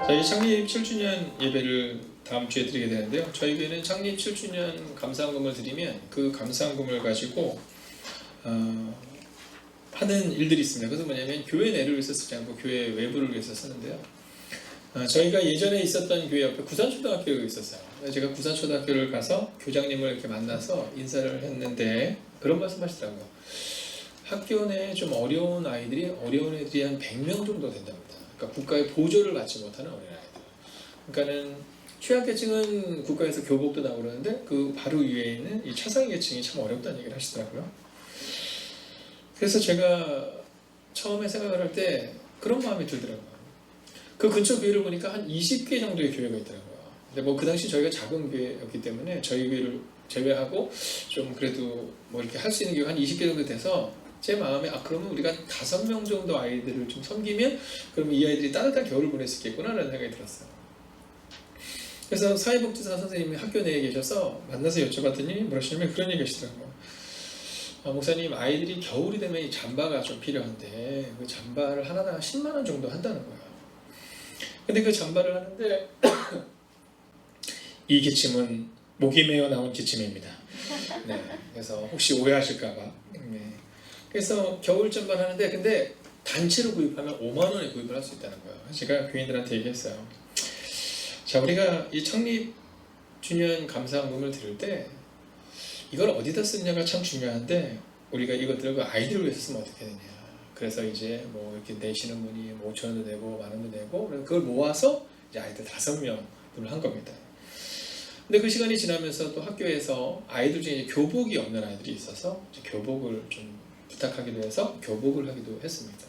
저희 창립 7주년 예배를 다음 주에 드리게 되는데요. 저희 교회는 창립 7주년 감사헌금을 드리면 그 감사헌금을 가지고 하는 일들이 있습니다. 그것은 뭐냐면 교회 내를 위해서 쓰지 않고 교회 외부를 위해서 쓰는데요. 저희가 예전에 있었던 교회 옆에 구산초등학교가 있었어요. 제가 구산초등학교를 가서 교장님을 이렇게 만나서 인사를 했는데 그런 말씀 하시더라고요. 학교 내에 좀 어려운 아이들이 어려운 애들이 한 100명 정도 된답니다. 그러니까 국가의 보조를 받지 못하는 어린아이들. 그러니까는 취약계층은 국가에서 교복도 나오고 그러는데 그 바로 위에 있는 이 차상계층이 참 어렵다는 얘기를 하시더라고요. 그래서 제가 처음에 생각을 할 때 그런 마음이 들더라고요. 그 근처 교회를 보니까 한 20개 정도의 교회가 있더라고요. 근데 뭐 그 당시 저희가 작은 교회였기 때문에 저희 교회를 제외하고 좀 그래도 뭐 이렇게 할 수 있는 교회가 한 20개 정도 돼서 제 마음에 그러면 우리가 5명 정도 아이들을 좀 섬기면 그러면 이 아이들이 따뜻한 겨울을 보낼 수 있겠구나라는 생각이 들었어요. 그래서 사회복지사 선생님이 학교 내에 계셔서 만나서 여쭤봤더니 뭐라시냐면 그런 얘기 하시더라고요. 목사님, 아이들이 겨울이 되면 이 잠바가 좀 필요한데 그 잠바를 하나당 10만 원 정도 한다는 거예요. 근데 그 잠바를 하는데 이 기침은 목이 메어 나온 기침입니다. 네, 그래서 혹시 오해하실까봐. 네. 그래서 겨울 잠바를 하는데 근데 단체로 구입하면 5만 원에 구입을 할 수 있다는 거예요. 제가 교인들한테 얘기했어요. 자, 우리가 이 창립 주년 감사헌금을 드릴 때 이걸 어디다 쓰느냐가 참 중요한데 우리가 이것들을 그 아이들을 위해서 쓰면 어떻게 되냐. 그래서 이제 뭐 이렇게 내시는 분이 5,000원도 내고 10,000원도 내고 그걸 모아서 이제 아이들 5명을 한 겁니다. 근데 그 시간이 지나면서 또 학교에서 아이들 중에 이제 교복이 없는 아이들이 있어서 이제 교복을 좀 부탁하기도 해서 교복을 하기도 했습니다.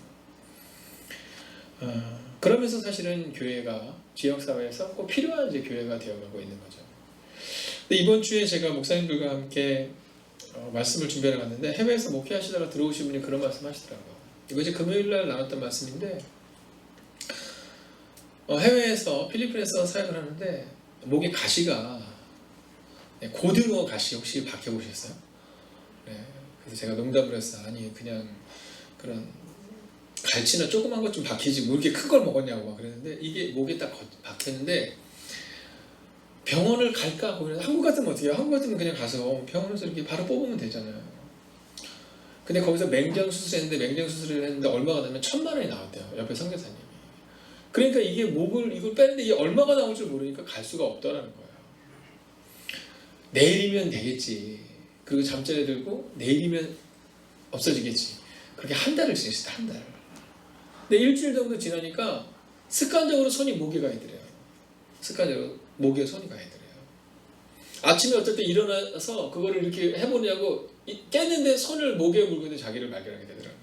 그러면서 사실은 교회가 지역사회에서 꼭 필요한 이제 교회가 되어가고 있는 거죠. 근데 이번 주에 제가 목사님들과 함께 말씀을 준비하러 갔는데 해외에서 목회하시다가 들어오신 분이 그런 말씀 하시더라고요. 이거 이제 금요일날 나눴던 말씀인데 해외에서 필리핀에서 사역을 하는데 목에 가시가 고등어 가시 혹시 박혀보셨어요? 네, 그래서 제가 농담을 했어요. 아니 그냥 그런 갈치나 조그만 것 좀 박히지 뭐 이렇게 큰 걸 먹었냐고 막 그랬는데 이게 목에 딱 박혔는데 병원을 갈까 하고 한국 같으면 어떻게 해요? 한국 같으면 그냥 가서 병원에서 이렇게 바로 뽑으면 되잖아요. 근데 거기서 맹장 수술했는데 맹장 수술을 했는데 얼마가 나면 1,000만 원이 나왔대요. 옆에 선교사님이. 그러니까 이게 목을 이걸 빼는데 이게 얼마가 나올 줄 모르니까 갈 수가 없더라는 거예요. 내일이면 되겠지. 그리고 잠자리 들고 내일이면 없어지겠지. 그렇게 한 달을 지냈어요. 한 달. 근데 일주일 정도 지나니까 습관적으로 손이 목에 가 있더래요. 습관적으로 목에 손이 가 있더래요. 아침에 어쨌든 일어나서 그거를 이렇게 해보냐고 깼는데 손을 목에 물고 있는 자기를 발견하게 되더라고요.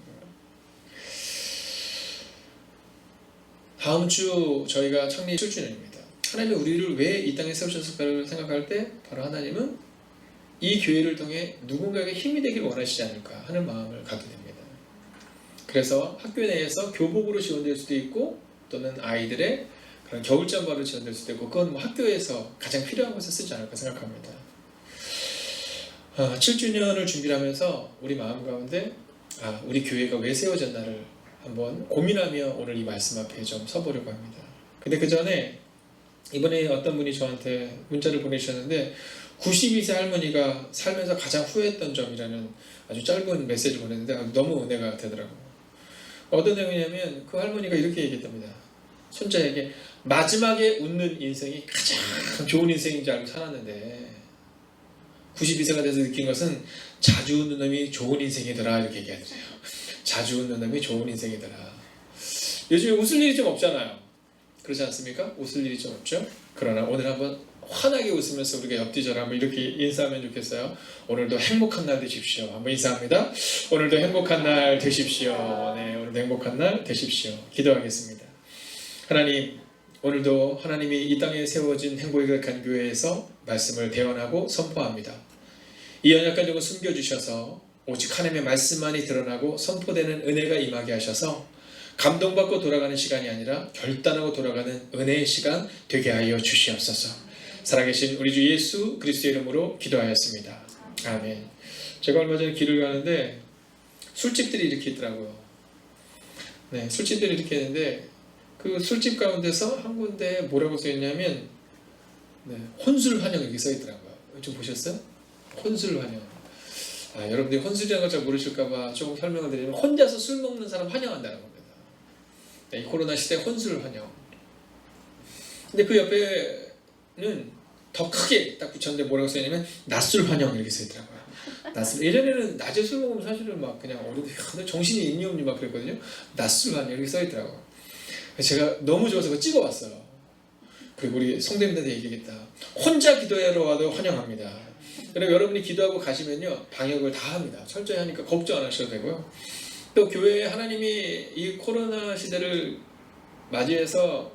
다음 주 저희가 창립 7주년입니다. 하나님이 우리를 왜 이 땅에 세우셨을까를 생각할 때 바로 하나님은 이 교회를 통해 누군가에게 힘이 되기를 원하시지 않을까 하는 마음을 갖게 됩니다. 그래서 학교 내에서 교복으로 지원될 수도 있고 또는 아이들의 그런 겨울잠바로 지원될 수도 있고 그건 뭐 학교에서 가장 필요한 것을 쓰지 않을까 생각합니다. 7주년을 준비하면서 우리 마음 가운데 우리 교회가 왜 세워졌나를 한번 고민하며 오늘 이 말씀 앞에 좀 서보려고 합니다. 근데 그 전에 이번에 어떤 분이 저한테 문자를 보내주셨는데 92세 할머니가 살면서 가장 후회했던 점이라는 아주 짧은 메시지를 보냈는데 너무 은혜가 되더라고요. 어떤 내용이냐면 그 할머니가 이렇게 얘기했답니다. 손자에게 마지막에 웃는 인생이 가장 좋은 인생인 줄 알고 살았는데 92세가 돼서 느낀 것은 자주 웃는 놈이 좋은 인생이더라 이렇게 얘기하더래요. 자주 웃는 놈이 좋은 인생이더라. 요즘에 웃을 일이 좀 없잖아요. 그렇지 않습니까? 웃을 일이 좀 없죠? 그러나 오늘 한번 환하게 웃으면서 우리가 옆뒤절 한번 이렇게 인사하면 좋겠어요. 오늘도 행복한 날 되십시오. 한번 인사합니다. 오늘도 행복한 날 되십시오. 네, 오늘도 행복한 날 되십시오. 기도하겠습니다. 하나님, 오늘도 하나님이 이 땅에 세워진 행복의 거룩한 교회에서 말씀을 대언하고 선포합니다. 이 언약 가지고 숨겨주셔서 오직 하나님의 말씀만이 드러나고 선포되는 은혜가 임하게 하셔서 감동받고 돌아가는 시간이 아니라 결단하고 돌아가는 은혜의 시간 되게 하여 주시옵소서. 살아계신 우리 주 예수 그리스도의 이름으로 기도하였습니다. 아멘. 제가 얼마 전에 길을 가는데 술집들이 이렇게 있더라고요. 네, 술집들이 이렇게 있는데 그 술집 가운데서 한 군데 뭐라고 써있냐면 혼술 환영 이렇게 써있더라고요. 좀 보셨어요? 혼술 환영. 여러분들이 혼술이라는 걸 잘 모르실까봐 조금 설명을 드리면 혼자서 술 먹는 사람 환영한다는 겁니다. 이 코로나 시대 혼술 환영. 근데 그 옆에는 더 크게 딱 붙였는데 뭐라고 써있냐면 낮술 환영 이렇게 써있더라고요. 낮술. 예전에는 낮에 술 먹으면 사실은 막 그냥 어른들 정신이 있니 없니 막 그랬거든요. 낮술 환영 이렇게 써있더라고요. 제가 너무 좋아서 그거 찍어왔어요. 그리고 우리 성도님들한테 얘기하겠다. 혼자 기도하러 와도 환영합니다. 그리고 여러분이 기도하고 가시면요 방역을 다 합니다. 철저히 하니까 걱정 안 하셔도 되고요. 또 교회에 하나님이 이 코로나 시대를 맞이해서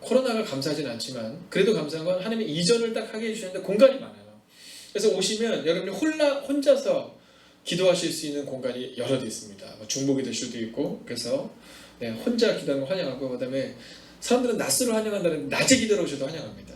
코로나가 감사하진 않지만 그래도 감사한 건 하나님이 이전을 딱 하게 해주셨는데 공간이 많아요. 그래서 오시면 여러분이 혼자서 기도하실 수 있는 공간이 여러 대 있습니다. 중복이 될 수도 있고 그래서 혼자 기도하는 거 환영하고 그 다음에 사람들은 낮술을 환영한다는 낮에 기도로 오셔도 환영합니다.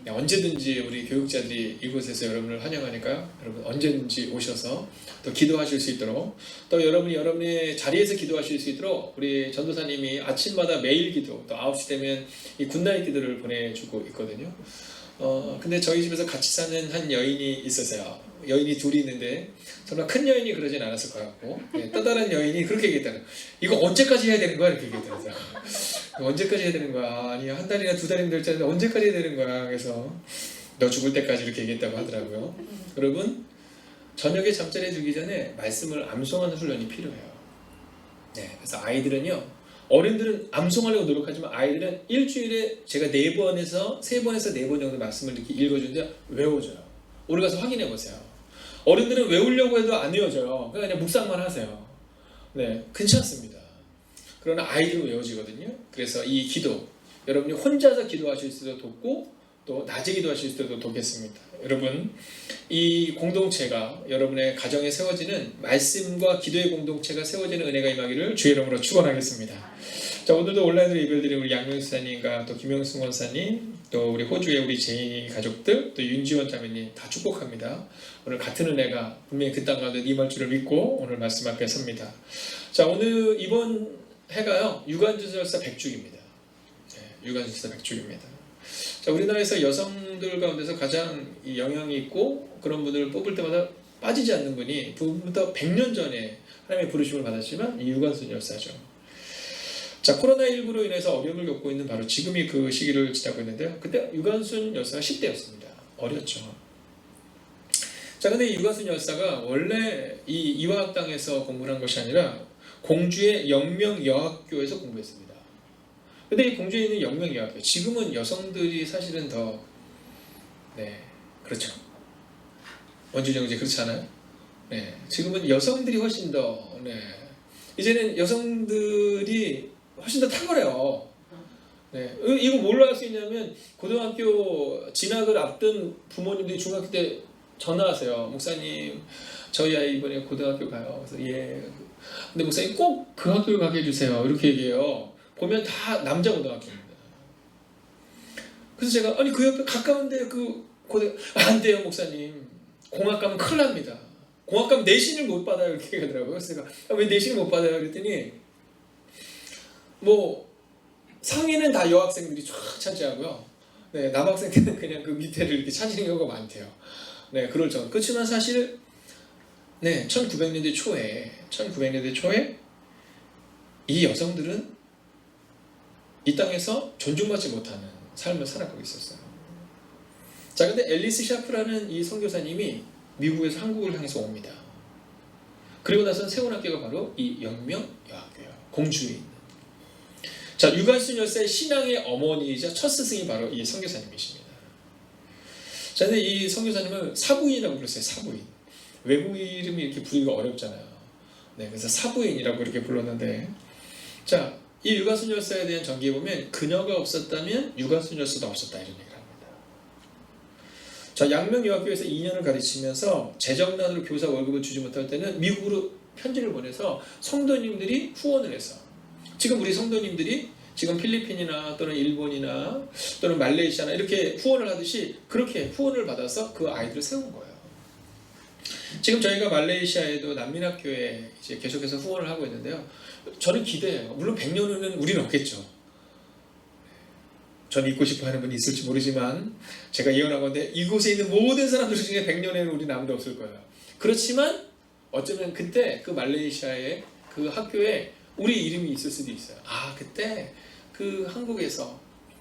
언제든지 우리 교육자들이 이곳에서 여러분을 환영하니까 여러분 언제든지 오셔서 또 기도하실 수 있도록 또 여러분이 여러분의 자리에서 기도하실 수 있도록 우리 전도사님이 아침마다 매일 기도 또 9시 되면 이 굿나잇 기도를 보내주고 있거든요. 근데 저희 집에서 같이 사는 한 여인이 있었어요. 여인이 둘이 있는데 정말 큰 여인이 그러진 않았을 것 같고 떠다른 여인이 그렇게 얘기했다는 이거 언제까지 해야 되는 거야? 이렇게 얘기했더라고요. 언제까지 해야 되는 거야? 아니 한 달이나 두 달이면 될 텐데 언제까지 해야 되는 거야? 그래서 너 죽을 때까지 이렇게 얘기했다고 하더라고요. 여러분 저녁에 잠자리에 들기 전에 말씀을 암송하는 훈련이 필요해요. 그래서 아이들은요 어른들은 암송하려고 노력하지만 아이들은 일주일에 제가 3번에서 4번 정도 말씀을 이렇게 읽어주는데 외워져요. 오늘 가서 확인해 보세요. 어른들은 외우려고 해도 안 외워져요. 그냥 묵상만 하세요. 괜찮습니다. 그러나 아이들은 외워지거든요. 그래서 이 기도, 여러분이 혼자서 기도하실 수도 돕고 또 낮에 기도하실 수도 돕겠습니다. 여러분, 이 공동체가 여러분의 가정에 세워지는 말씀과 기도의 공동체가 세워지는 은혜가 임하기를 주의 이름으로 축원하겠습니다. 자, 오늘도 온라인으로 예배드린 우리 양명수사님과 또 김영승 원사님, 또 우리 호주의 우리 제이 가족들, 또 윤지원 자매님 다 축복합니다. 오늘 같은 은혜가 분명히 그 땅 가운데 임할 줄을 믿고 오늘 말씀 앞에 섭니다. 자, 오늘 이번 해가요 유관주절사 100주기입니다. 유관주절사 100주기입니다. 자, 우리나라에서 여성들 가운데서 가장 이 영향이 있고 그런 분들을 뽑을 때마다 빠지지 않는 분이 부부터 100년 전에 하나님의 부르심을 받았지만 이 유관순 열사죠. 자, 코로나19로 인해서 어려움을 겪고 있는 바로 지금이 그 시기를 지나고 있는데요. 그때 유관순 열사가 10대였습니다. 어렸죠. 자, 근데 이 유관순 열사가 원래 이 이화학당에서 공부를 한 것이 아니라 공주의 영명여학교에서 공부했습니다. 근데 이 공주에 있는 영명여학교, 지금은 여성들이 사실은 더, 그렇죠. 원주정제 그렇지 않아요? 지금은 여성들이 훨씬 더, 이제는 여성들이 훨씬 더 탁월해요. 이거 뭘로 할 수 있냐면 고등학교 진학을 앞둔 부모님들이 중학교 때 전화하세요. 목사님, 저희 아이 이번에 고등학교 가요. 그래서 예. 근데 목사님 꼭 그 학교를 가게 해주세요. 이렇게 얘기해요. 보면 다 남자 고등학교입니다. 그래서 제가 아니 그 옆에 가까운데 그 고등 안 돼요 목사님. 공학 가면 큰일 납니다. 공학 가면 내신을 못 받아요 이렇게 하더라고요. 그래서 제가 왜 내신을 못 받아요 그랬더니 뭐 상위는 다 여학생들이 쫙 차지하고요. 남학생들은 그냥 그 밑에를 이렇게 차지하는 경우가 많대요. 그럴 정도. 그렇지만 사실 1900년대 초에 이 여성들은 이 땅에서 존중받지 못하는 삶을 살아가고 있었어요. 자, 근데 앨리스 샤프라는 이 선교사님이 미국에서 한국을 향해서 옵니다. 그리고 나서 세운 학교가 바로 이 영명여학교예요. 공주에 있는. 자, 유관순 열사의 신앙의 어머니이자 첫 스승이 바로 이 선교사님이십니다. 자, 근데 이 선교사님을 사부인이라고 불렀어요. 사부인. 외국 이름이 이렇게 부르기가 어렵잖아요. 그래서 사부인이라고 이렇게 불렀는데, 자, 이 유관순 열사에 대한 전기에 보면 그녀가 없었다면 유관순 열사도 없었다 이런 얘기를 합니다. 자, 양명여학교에서 2년을 가르치면서 재정난으로 교사 월급을 주지 못할 때는 미국으로 편지를 보내서 성도님들이 후원을 해서 지금 우리 성도님들이 지금 필리핀이나 또는 일본이나 또는 말레이시아나 이렇게 후원을 하듯이 그렇게 후원을 받아서 그 아이들을 세운 거예요. 지금 저희가 말레이시아에도 난민학교에 이제 계속해서 후원을 하고 있는데요. 저는 기대해요. 물론 100년 후는 우리는 없겠죠. 전 있고 싶어 하는 분이 있을지 모르지만 제가 예언하건대 이곳에 있는 모든 사람들 중에 100년에는 우리는 아무도 없을 거예요. 그렇지만 어쩌면 그때 그 말레이시아의 그 학교에 우리 이름이 있을 수도 있어요. 아, 그때 그 한국에서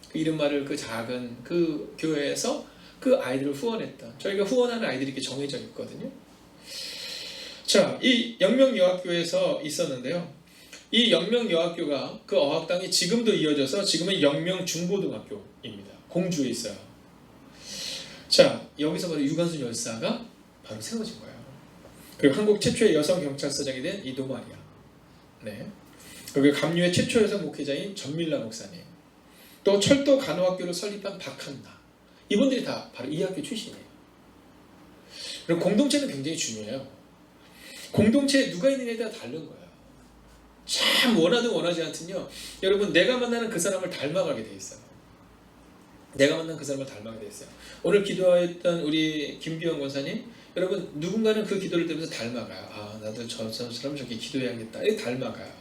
그 이름말을 그 작은 그 교회에서 그 아이들을 후원했던, 저희가 후원하는 아이들이 이렇게 정해져 있거든요. 자, 이 영명여학교에서 있었는데요. 이 영명여학교가 그 어학당이 지금도 이어져서 지금은 영명중고등학교입니다. 공주에 있어요. 자, 여기서 바로 유관순 열사가 바로 세워진 거예요. 그리고 한국 최초의 여성 경찰서장이 된 이도마리아. 네. 그리고 감리회 최초 여성 목회자인 전밀라 목사님. 또 철도 간호학교를 설립한 박한나. 이분들이 다 바로 이 학교 출신이에요. 그리고 공동체는 굉장히 중요해요. 공동체에 누가 있느냐에 따라 다른 거예요. 참 원하든 원하지 않든요. 여러분, 내가 만나는 그 사람을 닮아가게 돼 있어요. 내가 만난 그 사람을 닮아가게 돼 있어요. 오늘 기도했던 우리 김기영 권사님, 여러분 누군가는 그 기도를 들으면서 닮아가요. 아, 나도 저 사람 저렇게 기도해야겠다. 이렇게 닮아가요.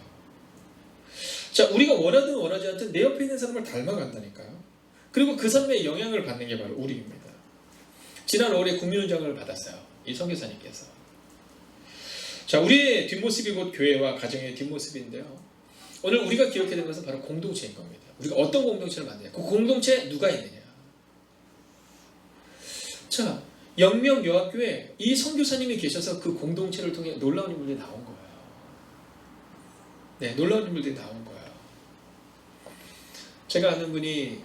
자, 우리가 원하든 원하지 않든 내 옆에 있는 사람을 닮아간다니까요. 그리고 그 사람의 영향을 받는 게 바로 우리입니다. 지난 5월에 국민훈장을 받았어요. 이 선교사님께서. 자, 우리의 뒷모습이 곧 교회와 가정의 뒷모습인데요. 오늘 우리가 기억해야 되는 것은 바로 공동체인 겁니다. 우리가 어떤 공동체를 만드냐. 그 공동체에 누가 있느냐. 자, 영명여학교에 이 선교사님이 계셔서 그 공동체를 통해 놀라운 인물들이 나온 거예요. 네, 놀라운 인물들이 나온 거예요. 제가 아는 분이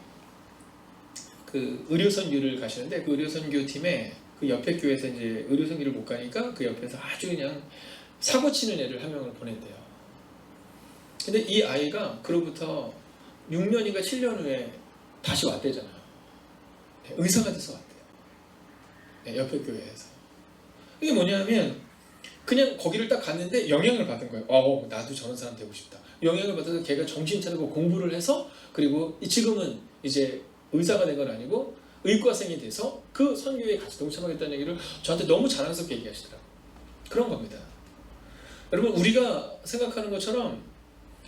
그 의료선교를 가시는데 그 의료선교팀에 그 옆에 교회에서 이제 의료선교를 못 가니까 그 옆에서 아주 그냥 사고 치는 애를 한 명을 보냈대요. 근데 이 아이가 그로부터 6년인가 7년 후에 다시 왔대잖아요. 네, 의사가 돼서 왔대요. 네, 옆에 교회에서. 이게 뭐냐면 그냥 거기를 딱 갔는데 영향을 받은 거예요. 나도 저런 사람 되고 싶다. 영향을 받아서 걔가 정신 차리고 공부를 해서 그리고 지금은 이제 의사가 된 건 아니고 의과생이 돼서 그 선교에 같이 동참하겠다는 얘기를 저한테 너무 자랑스럽게 얘기하시더라고요. 그런 겁니다. 여러분, 우리가 생각하는 것처럼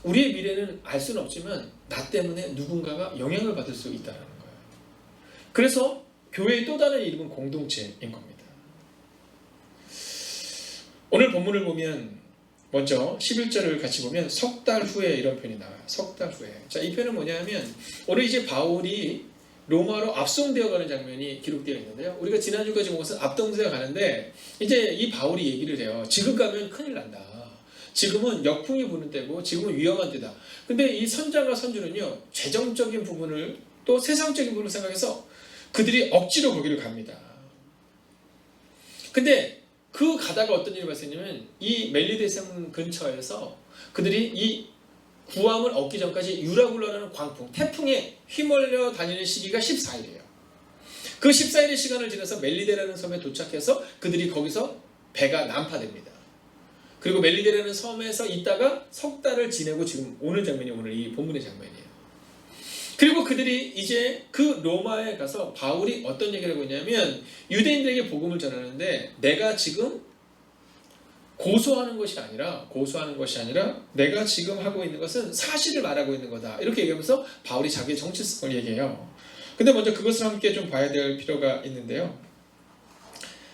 우리의 미래는 알 수는 없지만 나 때문에 누군가가 영향을 받을 수 있다는 거예요. 그래서 교회의 또 다른 이름은 공동체인 겁니다. 오늘 본문을 보면 먼저 11절을 같이 보면 석 달 후에 이런 표현이 나와요. 석 달 후에. 자, 이 표현은 뭐냐면 오늘 이제 바울이 로마로 압송되어 가는 장면이 기록되어 있는데요. 우리가 지난주까지 본 것은 압송되어 가는데 이제 이 바울이 얘기를 해요. 지금 가면 큰일 난다. 지금은 역풍이 부는 때고 지금은 위험한 때다. 근데 이 선장과 선주는요. 재정적인 부분을 또 세상적인 부분을 생각해서 그들이 억지로 거기를 갑니다. 근데 그 가다가 어떤 일이 발생했냐면 이 멜리데성 근처에서 그들이 이 구함을 얻기 전까지 유라굴라라는 광풍, 태풍에 휘말려 다니는 시기가 14일이에요. 그 14일의 시간을 지나서 멜리데라는 섬에 도착해서 그들이 거기서 배가 난파됩니다. 그리고 멜리데라는 섬에서 있다가 석 달을 지내고 지금 오는 장면이 오늘 이 본문의 장면이에요. 그리고 그들이 이제 그 로마에 가서 바울이 어떤 얘기를 하고 있냐면 유대인들에게 복음을 전하는데 내가 지금 고소하는 것이 아니라 내가 지금 하고 있는 것은 사실을 말하고 있는 거다. 이렇게 얘기하면서 바울이 자기의 정체성을 얘기해요. 근데 먼저 그것을 함께 좀 봐야 될 필요가 있는데요.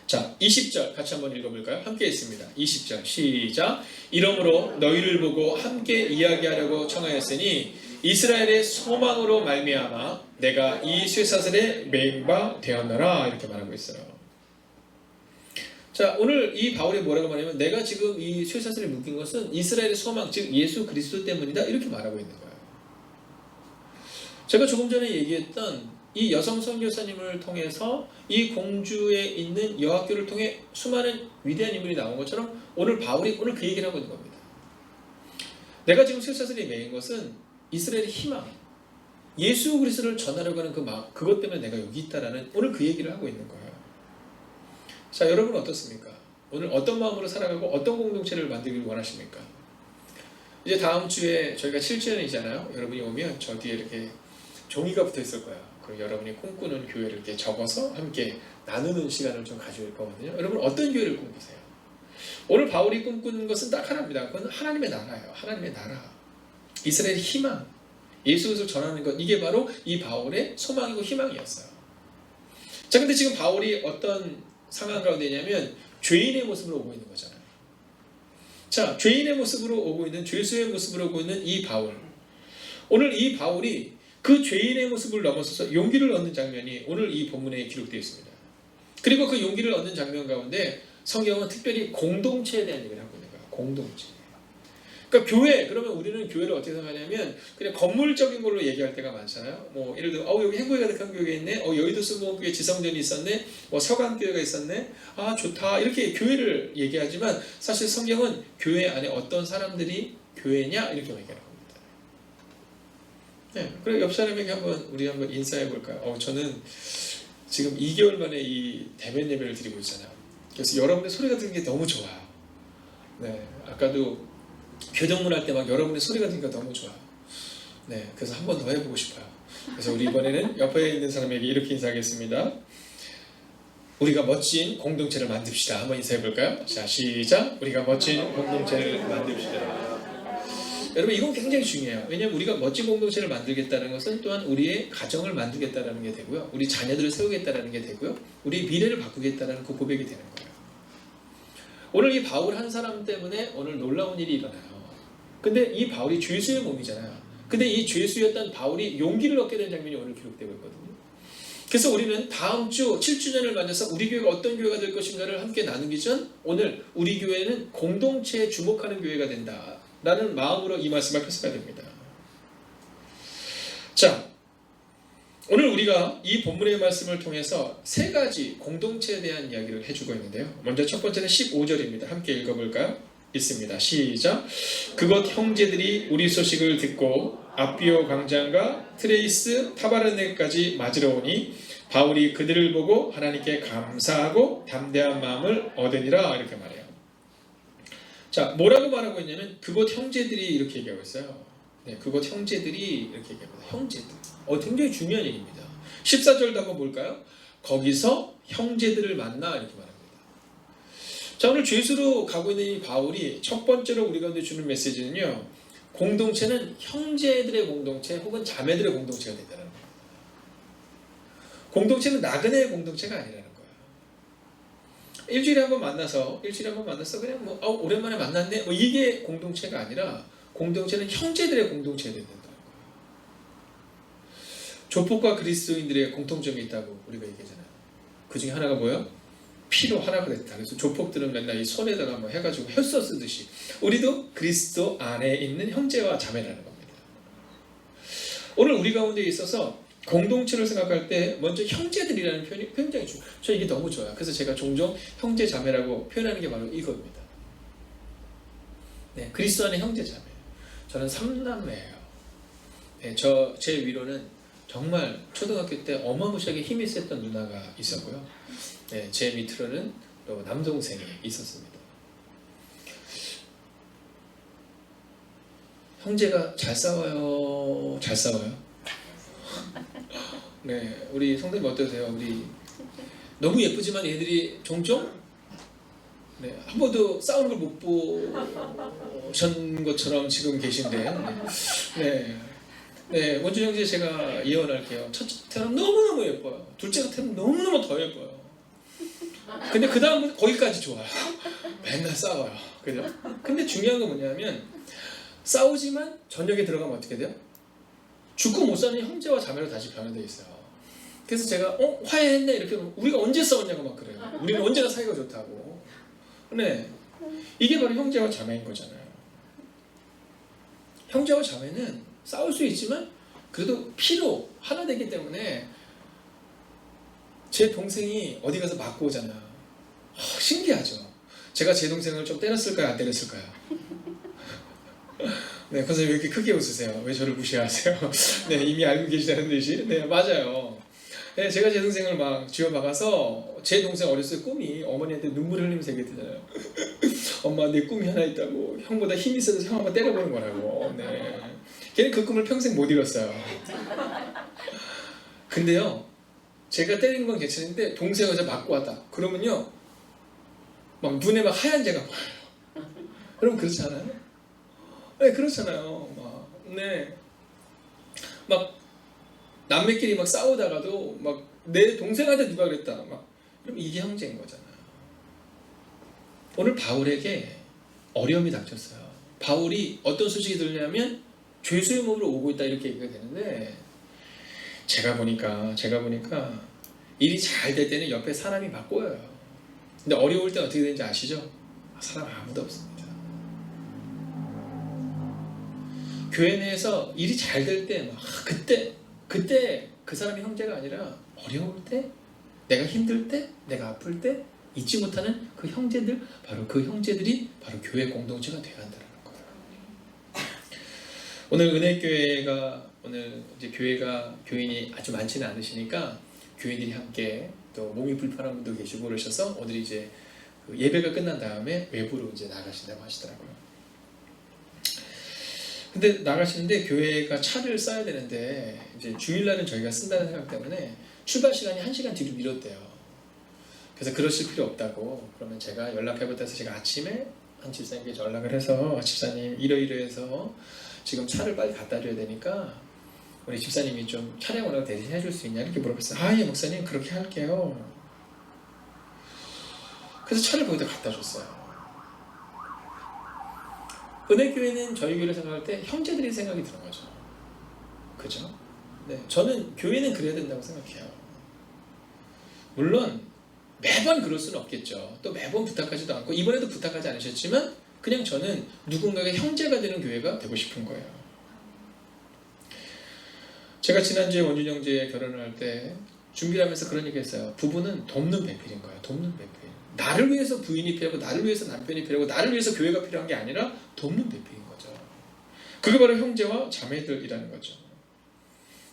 자, 20절 같이 한번 읽어볼까요? 함께 있습니다. 20절 시작. 이러므로 너희를 보고 함께 이야기하려고 청하였으니 이스라엘의 소망으로 말미암아 내가 이 쇠사슬에 매인 바 되었노라. 이렇게 말하고 있어요. 자, 오늘 이 바울이 뭐라고 말하냐면 내가 지금 이 쇠사슬에 묶인 것은 이스라엘의 소망, 즉 예수 그리스도 때문이다. 이렇게 말하고 있는 거예요. 제가 조금 전에 얘기했던 이 여성 선교사님을 통해서 이 공주에 있는 여학교를 통해 수많은 위대한 인물이 나온 것처럼 오늘 바울이 오늘 그 얘기를 하고 있는 겁니다. 내가 지금 쇠사슬에 매인 것은 이스라엘의 희망, 예수 그리스도를 전하려고 하는 그 마음, 그것 때문에 내가 여기 있다라는 오늘 그 얘기를 하고 있는 거예요. 자, 여러분은 어떻습니까? 오늘 어떤 마음으로 살아가고 어떤 공동체를 만들기를 원하십니까? 이제 다음 주에 저희가 7주년이잖아요. 여러분이 오면 저 뒤에 이렇게 종이가 붙어 있을 거예요. 그리고 여러분이 꿈꾸는 교회를 이렇게 적어서 함께 나누는 시간을 좀 가질 거거든요. 여러분 어떤 교회를 꿈꾸세요? 오늘 바울이 꿈꾸는 것은 딱 하나입니다. 그건 하나님의 나라예요. 하나님의 나라. 이스라엘의 희망. 예수 그리스도를 전하는 것, 이게 바로 이 바울의 소망이고 희망이었어요. 자, 근데 지금 바울이 어떤 상황 가운데 있냐면 죄인의 모습으로 오고 있는 거잖아요. 자, 죄인의 모습으로 오고 있는, 죄수의 모습으로 오고 있는 이 바울. 오늘 이 바울이 그 죄인의 모습을 넘어서서 용기를 얻는 장면이 오늘 이 본문에 기록되어 있습니다. 그리고 그 용기를 얻는 장면 가운데 성경은 특별히 공동체에 대한 얘기를 하고 있는 거예요. 공동체. 그러니까 교회, 그러면 우리는 교회를 어떻게 생각하냐면 그냥 건물적인 걸로 얘기할 때가 많잖아요. 뭐 예를 들어 여기 행복이 가득한 교회가 있네. 여의도 수목교회 지성전이 있었네. 서강교회가 있었네. 아 좋다. 이렇게 교회를 얘기하지만 사실 성경은 교회 안에 어떤 사람들이 교회냐 이렇게 얘기하는 겁니다. 네, 그리고 옆 사람에게 우리 한번 인사해 볼까요? 저는 지금 2개월 만에 이 대면 예배를 드리고 있잖아요. 그래서 여러분의 소리가 듣는 게 너무 좋아요. 네, 아까도 교정문 할 때 막 여러분의 소리가 들으니까 너무 좋아요. 네, 그래서 한 번 더 해보고 싶어요. 그래서 우리 이번에는 옆에 있는 사람에게 이렇게 인사하겠습니다. 우리가 멋진 공동체를 만듭시다. 한번 인사해볼까요? 자, 시작! 우리가 멋진 공동체를 만듭시다. 여러분, 이건 굉장히 중요해요. 왜냐하면 우리가 멋진 공동체를 만들겠다는 것은 또한 우리의 가정을 만들겠다는 게 되고요. 우리 자녀들을 세우겠다는 게 되고요. 우리 미래를 바꾸겠다는 그 고백이 되는 거예요. 오늘 이 바울 한 사람 때문에 오늘 놀라운 일이 일어나요. 근데 이 바울이 죄수의 몸이잖아요. 근데 이 죄수였던 바울이 용기를 얻게 된 장면이 오늘 기록되고 있거든요. 그래서 우리는 다음 주 7주년을 맞아서 우리 교회가 어떤 교회가 될 것인가를 함께 나누기 전 오늘 우리 교회는 공동체에 주목하는 교회가 된다라는 마음으로 이 말씀을 펼쳐야 됩니다. 자, 오늘 우리가 이 본문의 말씀을 통해서 세 가지 공동체에 대한 이야기를 해주고 있는데요. 먼저 첫 번째는 15절입니다. 함께 읽어볼까요? 있습니다. 시작! 그것 형제들이 우리 소식을 듣고 아비오 광장과 트레이스 타바르네까지 맞으러 오니 바울이 그들을 보고 하나님께 감사하고 담대한 마음을 얻으니라 이렇게 말해요. 자, 뭐라고 말하고 있냐면 그것 형제들이 이렇게 얘기하고 있어요. 네, 그것 형제들이 이렇게 얘기합니다. 형제들. 굉장히 중요한 얘기입니다. 14절도 한번 볼까요? 거기서 형제들을 만나 이렇게 말합니다. 자, 오늘 죄수로 가고 있는 이 바울이 첫 번째로 우리 가운데 주는 메시지는요. 공동체는 형제들의 공동체 혹은 자매들의 공동체가 된다는 거예요. 공동체는 나그네의 공동체가 아니라는 거예요. 일주일에 한 번 만나서 그냥 오랜만에 만났네. 이게 공동체가 아니라 공동체는 형제들의 공동체가 된다는 거예요. 조폭과 그리스도인들의 공통점이 있다고 우리가 얘기하잖아요. 그 중에 하나가 뭐예요? 피로 하나가 됐다. 그래서 조폭들은 맨날 이 손에다가 뭐 해가지고 혈서 쓰듯이 우리도 그리스도 안에 있는 형제와 자매라는 겁니다. 오늘 우리 가운데 있어서 공동체를 생각할 때 먼저 형제들이라는 표현이 굉장히 중요해요. 저 이게 너무 좋아요. 그래서 제가 종종 형제 자매라고 표현하는 게 바로 이겁니다. 네, 그리스도 안에 형제 자매. 저는 3남매예요. 네, 제 위로는 정말 초등학교 때 어마무시하게 힘이 셌던 누나가 있었고요. 네, 제 밑으로는 또 남동생이 있었습니다. 형제가 잘 싸워요? 잘 싸워요? 네, 우리 성도님 어떠세요? 우리 너무 예쁘지만 얘들이 종종 한 번도 싸우는 걸 못 보신 것처럼 지금 계신데 네, 원준 형제 제가 예언할게요. 첫째는 너무너무 예뻐요. 둘째한테는 너무너무 더 예뻐요. 근데 그 다음부터 거기까지 좋아요. 맨날 싸워요. 그죠? 근데 중요한 건 뭐냐면 싸우지만 저녁에 들어가면 어떻게 돼요? 죽고 못 사는 형제와 자매로 다시 변화되어 있어요. 그래서 제가 화해했네 이렇게 우리가 언제 싸웠냐고 막 그래요. 우리는 언제나 사이가 좋다고. 네, 이게 바로 형제와 자매인 거잖아요. 형제와 자매는 싸울 수 있지만 그래도 피로 하나 되기 때문에 제 동생이 어디 가서 맞고 오잖아요. 신기하죠. 제가 제 동생을 좀 때렸을까요? 안 때렸을까요? 네, 선생님 왜 이렇게 크게 웃으세요? 왜 저를 무시하세요? 네, 이미 알고 계시다는 듯이. 네, 맞아요. 네, 제가 제 동생을 막 쥐어박아서 제 동생 어렸을 때 꿈이 어머니한테 눈물 흘리면서 얘기했잖아요. 엄마 내 꿈이 하나 있다고. 형보다 힘이 세서 형 한번 때려보는 거라고. 네. 걔는 그 꿈을 평생 못 이뤘어요. 근데요, 제가 때리는 건 괜찮은데 동생을 저 맞고 왔다. 그러면요, 막 눈에 막 하얀 재가 보여요. 여러분 그렇지 않아요? 네, 그렇잖아요. 네. 막 남매끼리 막 싸우다가도 막 내 동생한테 누가 그랬다 막 그럼 이게 형제인 거잖아. 오늘 바울에게 어려움이 닥쳤어요. 바울이 어떤 소식이 들냐면 죄수의 몸으로 오고 있다 이렇게 얘기가 되는데 제가 보니까 일이 잘 될 때는 옆에 사람이 막 꼬여요. 근데 어려울 때 어떻게 되는지 아시죠? 사람 아무도 없습니다. 교회 내에서 일이 잘 될 때 막 그때 그 사람이 형제가 아니라 어려울 때, 내가 힘들 때, 내가 아플 때 잊지 못하는 그 형제들, 바로 그 형제들이 바로 교회 공동체가 되어야 한다는 거예요. 오늘 은혜교회가 오늘 이제 교인이 아주 많지는 않으시니까 교인들이 함께 또 몸이 불편한 분도 계시고 그러셔서 오늘 이제 그 예배가 끝난 다음에 외부로 이제 나가신다고 하시더라고요. 근데 나가시는데 교회가 차를 써야 되는데 이제 주일날은 저희가 쓴다는 생각 때문에 출발 시간이 1시간 뒤로 미뤘대요. 그래서 그러실 필요 없다고 그러면 제가 연락해보다서 제가 아침에 한 집사님께 연락을 해서 집사님 이러이러해서 지금 차를 빨리 갖다 줘야 되니까 우리 집사님이 좀 차량 오라고 대신해 줄 수 있냐 이렇게 물어봤어요. 아 예 목사님 그렇게 할게요. 그래서 차를 거기다 갖다 줬어요. 은혜교회는 저희 교회를 생각할 때 형제들이 생각이 드는 거죠. 그죠? 네, 저는 교회는 그래야 된다고 생각해요. 물론 매번 그럴 수는 없겠죠. 또 매번 부탁하지도 않고 이번에도 부탁하지 않으셨지만 그냥 저는 누군가의 형제가 되는 교회가 되고 싶은 거예요. 제가 지난주에 원준 형제 결혼을 할 때 준비를 하면서 그런 얘기 했어요. 부부는 돕는 배필인 거예요. 돕는 배필. 나를 위해서 부인이 필요하고 나를 위해서 남편이 필요하고 나를 위해서 교회가 필요한 게 아니라 돕는 배필인 거죠. 그게 바로 형제와 자매들이라는 거죠.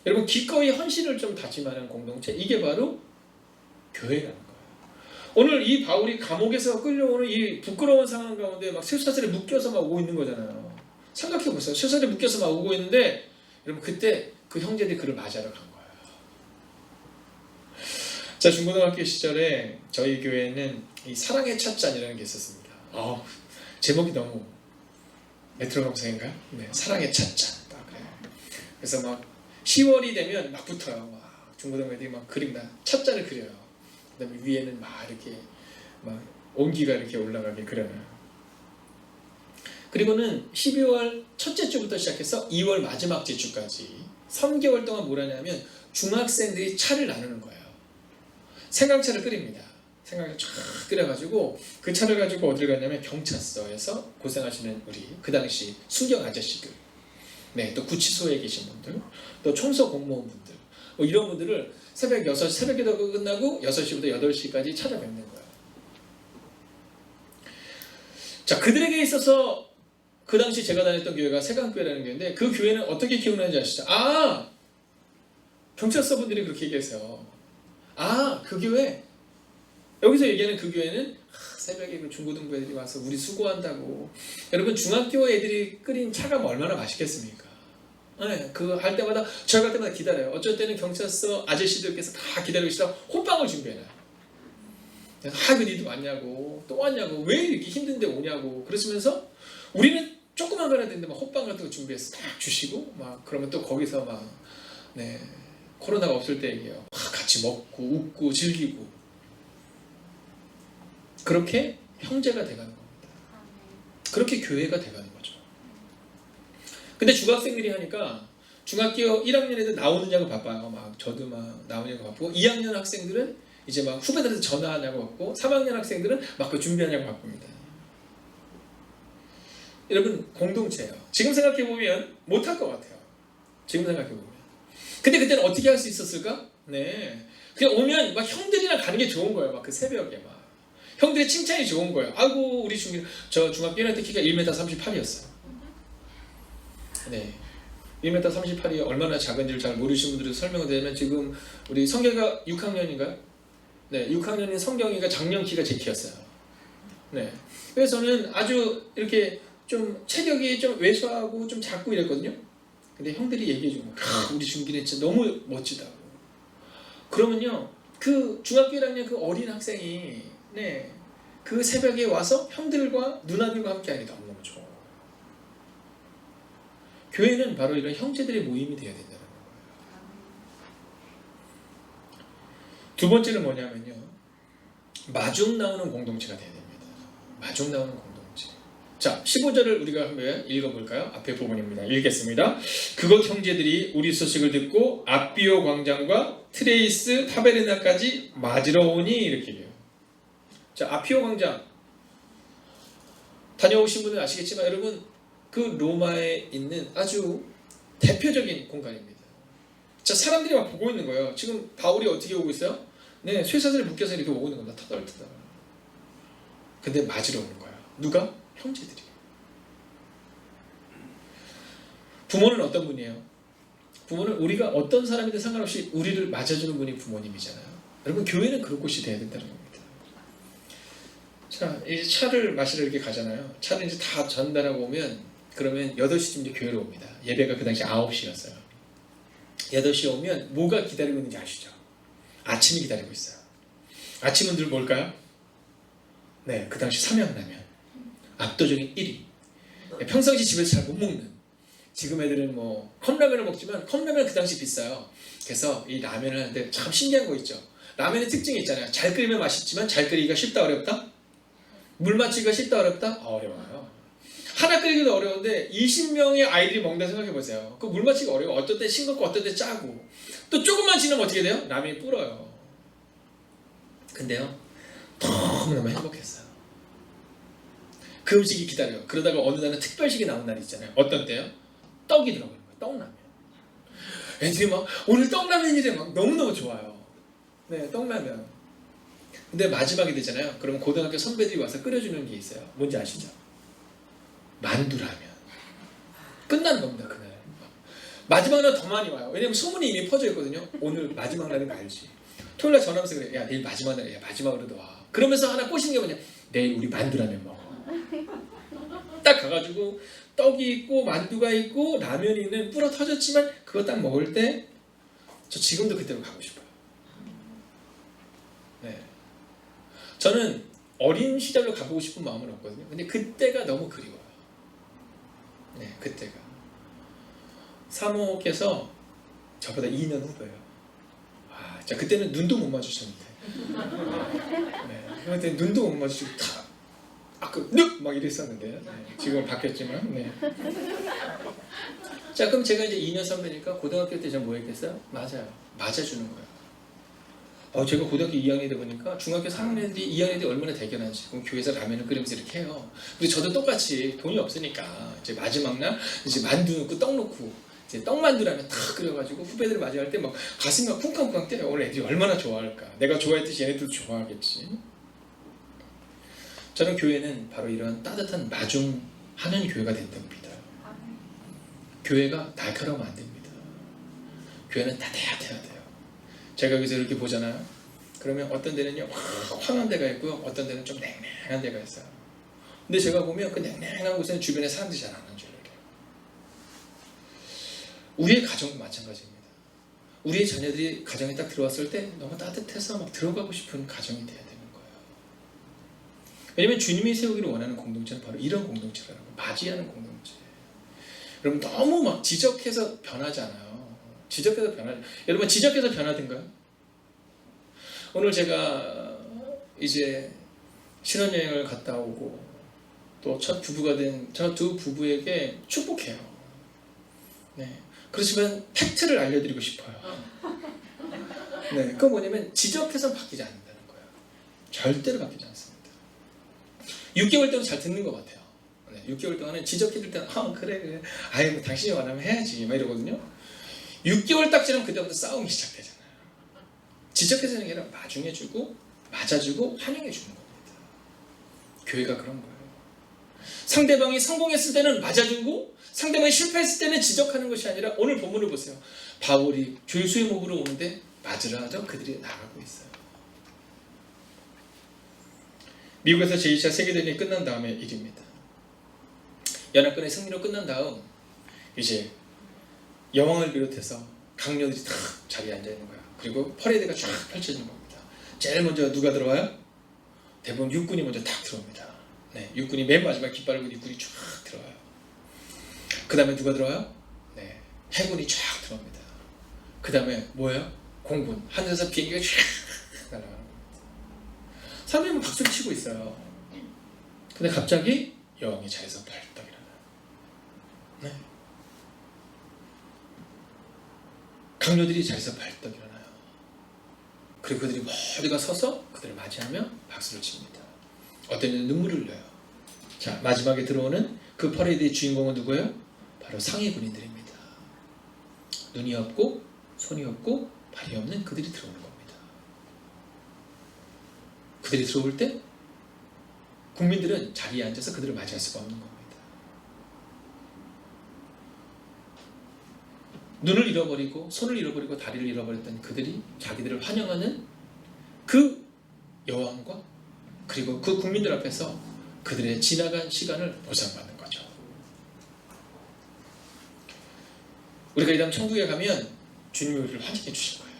여러분 기꺼이 헌신을 좀 다짐하는 공동체 이게 바로 교회라는 거예요. 오늘 이 바울이 감옥에서 끌려오는 이 부끄러운 상황 가운데 막 쇠사슬에 묶여서 막 오고 있는 거잖아요. 생각해 보세요. 쇠사슬에 묶여서 막 오고 있는데 여러분 그때 그 형제들이 그를 맞이하러 간 거예요. 자, 중고등학교 시절에 저희 교회에는 이 사랑의 찻잔이라는 게 있었습니다. 제목이 너무 메트로 감성인가요? 네, 사랑의 찻잔. 그래요. 그래서 막 10월이 되면 막 붙어요. 막 중고등학교 애들이 막 그립니다. 찻잔을 그려요. 그다음에 위에는 막 이렇게 막 온기가 이렇게 올라가게 그려요. 그리고는 12월 첫째 주부터 시작해서 2월 마지막 주까지 3개월 동안 뭘 하냐면 중학생들이 차를 나누는 거예요. 생강차를 끓입니다. 생강차를 쫙 끓여가지고 그 차를 가지고 어딜 갔냐면 경찰서에서 고생하시는 우리 그 당시 순경 아저씨들, 네, 또 구치소에 계신 분들, 또 청소 공무원분들, 뭐 이런 분들을 새벽 6시, 새벽에도 끝나고 6시부터 8시까지 찾아뵙는 거예요. 자, 그들에게 있어서 그 당시 제가 다녔던 교회가 세강교회라는 교회인데 그 교회는 어떻게 기억나는지 아시죠? 경찰서 분들이 그렇게 얘기했어요. 그 교회, 여기서 얘기하는 그 교회는 새벽에 그 중고등부 애들이 와서 우리 수고한다고. 여러분 중학교 애들이 끓인 차가 얼마나 맛있겠습니까? 네, 그거 할 때마다 저희 갈 때마다 기다려요. 어쩔 때는 경찰서 아저씨들께서 다 기다리고 있다가 호빵을 준비해놔요. 그 니도 왔냐고, 또 왔냐고, 왜 이렇게 힘든데 오냐고 그러시면서 우리는 조그만 거라 되는데 막 호빵 같은 거 준비해서 딱 주시고 막 그러면 또 거기서 막 네, 코로나가 없을 때 얘기해요. 같이 먹고 웃고 즐기고 그렇게 형제가 돼가는 겁니다. 그렇게 교회가 돼가는 거죠. 근데 중학생들이 하니까 중학교 1학년 애들 나오느냐고 바빠요. 막 저도 막 나오냐고 바쁘고 2학년 학생들은 이제 막 후배들한테 전화하냐고 바쁘고 3학년 학생들은 막 그 준비하냐고 바쁩니다. 여러분 공동체예요. 지금 생각해보면 못할 것 같아요. 지금 생각해보면. 근데 그때는 어떻게 할 수 있었을까? 네, 그냥 오면 막 형들이랑 가는 게 좋은 거예요. 막 그 새벽에 막 형들의 칭찬이 좋은 거예요. 아이고 우리 저 중학교 1학년 때 키가 1m 38이었어요. 네, 1m 38이 얼마나 작은지를 잘 모르시는 분들이 설명을 드리면 지금 우리 성경이가 6학년인가요? 네, 6학년인 성경이가 작년 키가 제 키였어요. 네, 그래서 저는 아주 이렇게 좀 체격이 좀 왜소하고 좀 작고 이랬거든요. 근데 형들이 얘기해주고 우리 준기는 진짜 너무 멋지다고. 그러면요 그 중학교 1학년 그 어린 학생이 네, 그 새벽에 와서 형들과 누나들과 함께 하니 너무너무 좋아요. 교회는 바로 이런 형제들의 모임이 되어야 된다는 거예요. 두 번째는 뭐냐면요. 마중 나오는 공동체가 돼야 됩니다. 마중 나오는 공동체. 자, 15절을 우리가 한번 읽어볼까요? 앞에 부분입니다. 읽겠습니다. 그것 형제들이 우리 소식을 듣고 아비오 광장과 트레이스 타베르나까지 맞으러 오니 이렇게 해요. 자, 아피오 광장 다녀오신 분은 아시겠지만 여러분 그 로마에 있는 아주 대표적인 공간입니다. 자, 사람들이 막 보고 있는 거예요. 지금 바울이 어떻게 오고 있어요? 네, 쇠사슬에 묶여서 이렇게 오고 있는 겁니다. 터덜터덜. 근데 맞으러 오는 거예요. 누가? 형제들이. 부모는 어떤 분이에요? 부모는 우리가 어떤 사람이든 상관없이 우리를 맞아주는 분이 부모님이잖아요. 여러분 교회는 그런 곳이 돼야 된다는 겁니다. 자, 이제 차를 마시러 이렇게 가잖아요. 차를 이제 다 전달하고 오면 그러면 8시쯤 이제 교회로 옵니다. 예배가 그 당시 9시였어요. 8시에 오면 뭐가 기다리고 있는지 아시죠? 아침이 기다리고 있어요. 아침은 늘 뭘까요? 네, 그 당시 삼양라면. 압도적인 1위. 평상시 집에서 잘 못 먹는. 지금 애들은 뭐 컵라면을 먹지만 컵라면은 그 당시 비싸요. 그래서 이 라면을 하는데 참 신기한 거 있죠. 라면의 특징이 있잖아요. 잘 끓이면 맛있지만 잘 끓이기가 쉽다 어렵다? 물 맞추기가 쉽다 어렵다? 어려워요. 하나 끓이기도 어려운데 20명의 아이들이 먹는다 생각해보세요. 그 물 맞추기가 어려워. 어떤 때 싱겁고 어떤 때 짜고 또 조금만 지나면 어떻게 돼요? 라면이 불어요. 근데요 너무너무 행복했어요. 그 음식이 기다려요. 그러다가 어느 날은 특별식이 나온 날이 있잖아요. 어떤 때요? 떡이 들어가는 거예요. 떡라면. 애들이 막 오늘 떡라면이래 막 너무너무 좋아요. 네, 떡라면. 근데 마지막이 되잖아요. 그럼 고등학교 선배들이 와서 끓여주는 게 있어요. 뭔지 아시죠? 만두라면. 끝나는 겁니다. 그날. 마지막 날 더 많이 와요. 왜냐면 소문이 이미 퍼져 있거든요. 오늘 마지막 날인 거 알지? 토요일 날 전화하면서 그래. 야 내일 마지막 날이야. 마지막으로도 와. 그러면서 하나 꼬시는 게 뭐냐? 내일 우리 만두라면 먹어. 딱 가가지고 떡이 있고 만두가 있고 라면이 있는 불어 터졌지만 그거 딱 먹을 때 저 지금도 그때로 가고 싶어요. 네. 저는 어린 시절로 가보고 싶은 마음은 없거든요. 근데 그때가 너무 그리워요. 네, 그때가. 사모께서 저보다 2년 후배예요. 아, 자 그때는 눈도 못 마주쳤는데. 네, 그때 눈도 못 마주치고 다 막 이랬었는데 네, 지금은 바뀌었지만. 네. 자 그럼 제가 이제 2년 선배니까 고등학교 때 제가 뭐 했겠어요? 맞아요. 맞아주는 거예요. 제가 고등학교 2학년이 돼 보니까 중학교 3학년들이 2학년들이 얼마나 대견한지. 그럼 교회에서 라면을 끓이면서 이렇게 해요. 그리고 저도 똑같이 돈이 없으니까 이제 마지막 날 이제 만두 넣고 떡 넣고 이제 떡만두라면 다 끓여가지고 후배들 맞이할 때 막 가슴이 막 쿵쾅쿵쾅 때려요. 오늘 애들이 얼마나 좋아할까. 내가 좋아했듯이 얘네들도 좋아하겠지. 저는 교회는 바로 이런 따뜻한 마중하는 교회가 된다고 믿어요. 교회가 날카로우면 안 됩니다. 교회는 따뜻해야 돼요. 제가 여기서 이렇게 보잖아요. 그러면 어떤 데는요 황한 데가 있고요, 어떤 데는 좀 냉랭한 데가 있어요. 근데 제가 보면 그 냉랭한 곳에는 주변에 사람들이 잘 안 앉아요. 우리의 가정도 마찬가지입니다. 우리의 자녀들이 가정에 딱 들어왔을 때 너무 따뜻해서 막 들어가고 싶은 가정이 돼야 되는 거예요. 왜냐면 주님이 세우기를 원하는 공동체는 바로 이런 공동체라는 거예요. 맞이하는 공동체. 여러분 너무 막 지적해서 변하잖아요. 지적해서 변하죠. 여러분 지적해서 변하든가요? 오늘 제가 이제 신혼여행을 갔다 오고 또 첫 부부가 된 저 두 부부에게 축복해요. 네. 그렇지만 팩트를 알려드리고 싶어요. 네, 그건 뭐냐면 지적해서 바뀌지 않는다는 거예요. 절대로 바뀌지 않습니다. 6개월 동안 잘 듣는 것 같아요. 네, 6개월 동안은 지적해줄 때는 그래 아유 뭐 당신이 원하면 해야지 막 이러거든요. 6개월 딱 지나면 그때부터 싸움이 시작되잖아요. 지적해주는 게 아니라 마중해주고 맞아주고 환영해주는 겁니다. 교회가 그런 거예요. 상대방이 성공했을 때는 맞아주고 상대방이 실패했을 때는 지적하는 것이 아니라 오늘 본문을 보세요. 바울이 죄수의 목으로 오는데 맞으라 하죠. 그들이 나가고 있어요. 미국에서 제2차 세계대전이 끝난 다음의 일입니다. 연합군의 승리로 끝난 다음 이제 여왕을 비롯해서 강요들이 다 자리에 앉아있는 거야. 그리고 퍼레이드가 쫙 펼쳐지는 겁니다. 제일 먼저 누가 들어와요? 대부분 육군이 먼저 딱 들어옵니다. 네, 육군이 맨 마지막 깃발을 그 육군이 쫙 들어와요. 그 다음에 누가 들어와요? 네, 해군이 쫙 들어옵니다. 그 다음에 뭐예요? 공군. 하늘에서 비행기가 쫙 날아가는 겁니다. 사람들은 박수를 치고 있어요. 근데 갑자기 여왕이 자리에서 벌떡 일어나요. 네. 강요들이 자리에서 벌떡 일어나요. 그리고 그들이 모두가 서서 그들을 맞이하며 박수를 칩니다. 어떤 이는 눈물을 흘려요. 자, 마지막에 들어오는 그 퍼레이드의 주인공은 누구예요? 바로 상위 군인들입니다. 눈이 없고 손이 없고 발이 없는 그들이 들어오는 겁니다. 그들이 들어올 때 국민들은 자리에 앉아서 그들을 맞이할 수가 없는 겁니다. 눈을 잃어버리고 손을 잃어버리고 다리를 잃어버렸던 그들이 자기들을 환영하는 그 여왕과 그리고 그 국민들 앞에서 그들의 지나간 시간을 보상받는 거죠. 우리가 이 다음 천국에 가면 주님이 우리를 환영해 주실 거예요.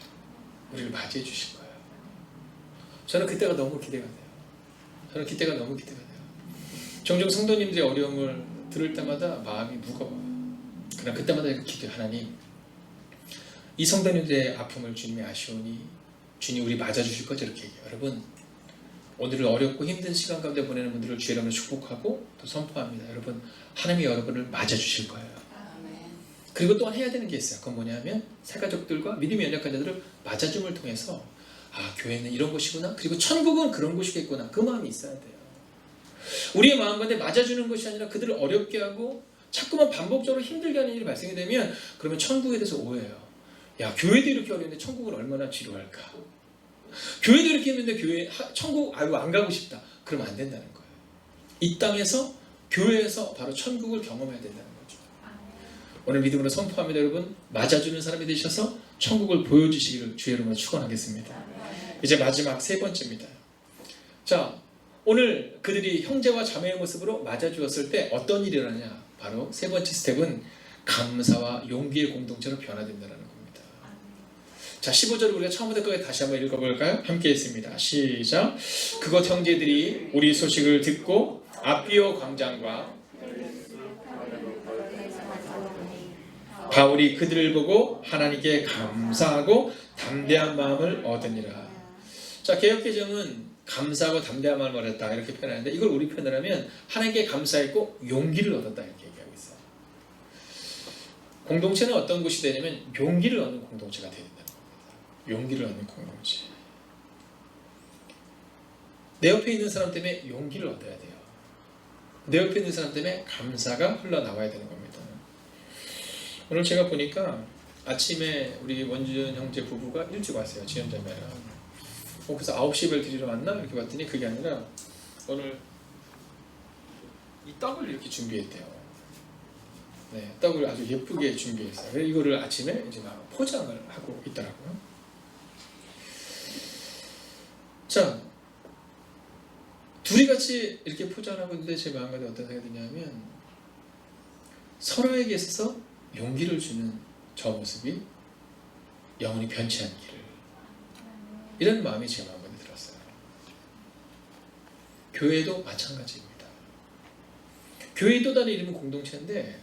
우리를 맞이해 주실 거예요. 저는 그때가 너무 기대가 돼요. 저는 그때가 너무 기대가 돼요. 종종 성도님들의 어려움을 들을 때마다 마음이 무거워요. 그러나 그때마다 기도해요. 하나님, 이 성도님들의 아픔을 주님이 아시오니 주님 우리 맞아주실 거죠? 이렇게 얘기해요. 여러분, 오늘을 어렵고 힘든 시간 가운데 보내는 분들을 주의 이름으로 축복하고 또 선포합니다. 여러분, 하나님이 여러분을 맞아주실 거예요. 그리고 또한 해야 되는 게 있어요. 그건 뭐냐면 새가족들과 믿음이 연약한 자들을 맞아줌을 통해서 아, 교회는 이런 곳이구나. 그리고 천국은 그런 곳이겠구나. 그 마음이 있어야 돼요. 우리의 마음 가운데 맞아주는 것이 아니라 그들을 어렵게 하고 자꾸만 반복적으로 힘들게 하는 일이 발생이 되면 그러면 천국에 대해서 오해해요. 야, 교회도 이렇게 어려운데 천국은 얼마나 지루할까. 교회도 이렇게 했는데 천국 아유 안 가고 싶다. 그러면 안 된다는 거예요. 이 땅에서 교회에서 바로 천국을 경험해야 된다는 거죠. 오늘 믿음으로 선포합니다. 여러분, 맞아주는 사람이 되셔서 천국을 보여주시기를 주의 이름으로 축원하겠습니다. 이제 마지막 세 번째입니다. 자, 오늘 그들이 형제와 자매의 모습으로 맞아주었을 때 어떤 일이 일어나냐. 바로 세 번째 스텝은 감사와 용기의 공동체로 변화된다는 겁니다. 자, 15절을 우리가 처음부터 끝까지 다시 한번 읽어볼까요? 함께 했습니다. 시작. 그곳 형제들이 우리 소식을 듣고 아비오 광장과 바울이 그들을 보고 하나님께 감사하고 담대한 마음을 얻으니라. 자, 개역개정은 감사하고 담대한 마음을 얻었다 이렇게 표현하는데 이걸 우리 표현을 하면 하나님께 감사했고 용기를 얻었다 이렇게 얘기하고 있어요. 공동체는 어떤 곳이 되냐면 용기를 얻는 공동체가 되야 된다는 겁니다. 용기를 얻는 공동체. 내 옆에 있는 사람 때문에 용기를 얻어야 돼요. 내 옆에 있는 사람 때문에 감사가 흘러나와야 되는 겁니다. 오늘 제가 보니까 아침에 우리 원준 형제 부부가 일찍 왔어요. 지연자매랑. 그래서 9시 벨 드리러 왔나? 이렇게 봤더니 그게 아니라 오늘 이 떡을 이렇게 준비했대요. 네, 떡을 아주 예쁘게 준비했어요. 그래서 이거를 아침에 이제 막 포장을 하고 있더라고요. 자, 둘이 같이 이렇게 포장을 하고 있는데 제 마음 가운데 어떤 생각이 드냐면 서로에게 있어서 용기를 주는 저 모습이 영원히 변치 않기를 이런 마음이 제 마음에 들었어요. 교회도 마찬가지입니다. 교회의 또 다른 이름은 공동체인데